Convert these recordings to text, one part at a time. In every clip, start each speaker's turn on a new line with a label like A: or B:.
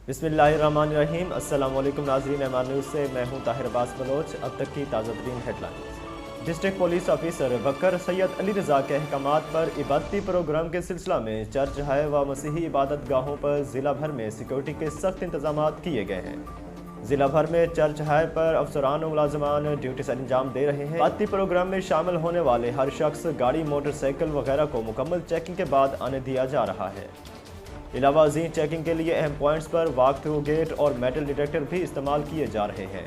A: बिस्मिल्लाहिर्रहमानिर्रहीम। अस्सलाम वालेकुम नाज़रीन, एमआर न्यूज़ से मैं हूं ताहिर अब्बास बलोच। अब तक की ताज़ा तरीन हेडलाइंस। डिस्ट्रिक्ट पुलिस ऑफिसर बकर सैयद अली रज़ा के अहकामात पर इबादती प्रोग्राम के सिलसिला में चर्च है व मसीही इबादत गाहों पर ज़िला भर में सिक्योरिटी के सख्त इंतजाम किए गए हैं। ज़िला भर में चर्च है पर अफसरान और मुलाजमान ड्यूटी से अंजाम दे रहे हैं। इबादती प्रोग्राम में शामिल होने वाले हर शख्स गाड़ी, मोटरसाइकिल वगैरह को मुकम्मल चेकिंग के बाद आने दिया जा रहा है। इलावा अजीम चेकिंग के लिए अहम पॉइंट्स पर वॉक थ्रू गेट और मेटल डिटेक्टर भी इस्तेमाल किए जा रहे हैं।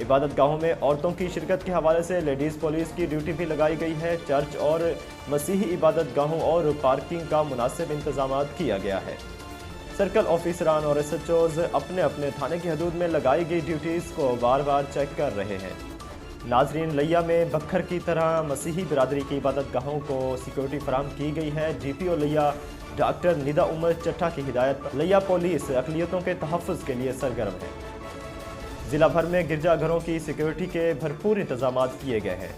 A: इबादत गाहों में औरतों की शिरकत के हवाले से लेडीज़ पुलिस की ड्यूटी भी लगाई गई है। चर्च और मसीही इबादत गाहों और पार्किंग का मुनासिब इंतजाम किया गया है। सर्कल ऑफिसरान और SHOs अपने अपने थाने की हदूद में लगाई गई ड्यूटीज़ को बार बार चेक कर रहे हैं। नाजरीन, लैया में बखर की तरह मसीही बिरादरी की इबादत गाहों को सिक्योरिटी फराम की गई है। DPO लैया डॉक्टर निदा उमर चट्टा की हिदायत पर लैया पुलिस अक़लियतों के तहफ़्फ़ुज़ के लिए सरगर्म है। ज़िला भर में गिरजाघरों की सिक्योरिटी के भरपूर इंतजाम किए गए हैं।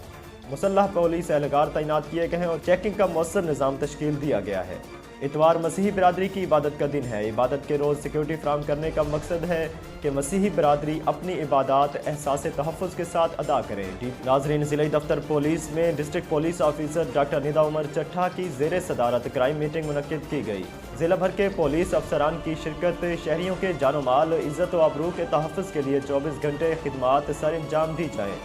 A: मुसल्लह पुलिस एहलकार तैनात किए गए हैं और चेकिंग का मौसर निज़ाम तश्कील दिया गया है। इतवार मसीही बिरादरी की इबादत का दिन है। इबादत के रोज़ सिक्योरिटी फराम करने का मकसद है कि मसीही बिरादरी अपनी इबादत एहसास तहफ़्फ़ुज़ के साथ अदा करें। नाज़रीन, ज़िला दफ्तर पुलिस में district police officer doctor Nida Umar Chatta की ज़ेर सदारत क्राइम मीटिंग मुनक्किद की गई। ज़िला भर के पुलिस अफसरान की शिरकत शहरियों के जानो माल, इज़्ज़त व आबरू के तहफ़्फ़ुज़ के लिए 24 घंटे खिदमात सर अंजाम दी जाएँ।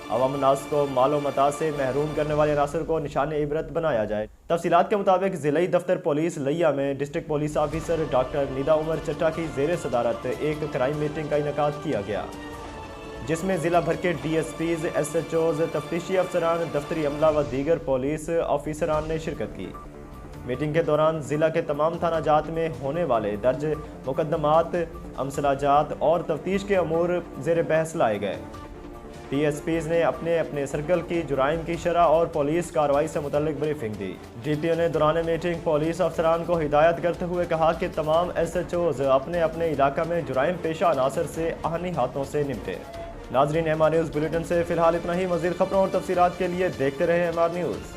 A: अवाम नास को मालो मता से महरूम करने वाले अनासर को निशान इबरत बनाया जाए। तफसीलात के मुताबिक ज़िला दफ्तर पुलिस लैया में district police officer doctor Nida Umar Chatta की ज़ेर सदारत एक क्राइम मीटिंग का इनेकाद किया गया, जिसमें ज़िला भर के DSPs, SHOs, तफ्तीशी अफसरान, दफ्तरी अमला व दीगर पुलिस ऑफिसरान ने शिरकत की। मीटिंग के दौरान ज़िला के तमाम थानाजात में होने वाले दर्ज मुकदमात, अमसलाजात और तफ्तीश के अमूर ज़ेर बहस लाए गए। DSPs ने अपने अपने सर्कल की जुराइम की शरह और पुलिस कार्रवाई से मुतल्लिक ब्रीफिंग दी। DPO ने दौरान मीटिंग पुलिस अफसरान को हिदायत करते हुए कहा कि तमाम SHOs अपने अपने इलाका में जुराइम पेशा अनासर से आहनी हाथों से निपटे। नाजरीन, MR न्यूज़ बुलेटिन से फ़िलहाल इतना ही। मज़ीद खबरों और तफसीलात के लिए देखते रहे MR न्यूज़।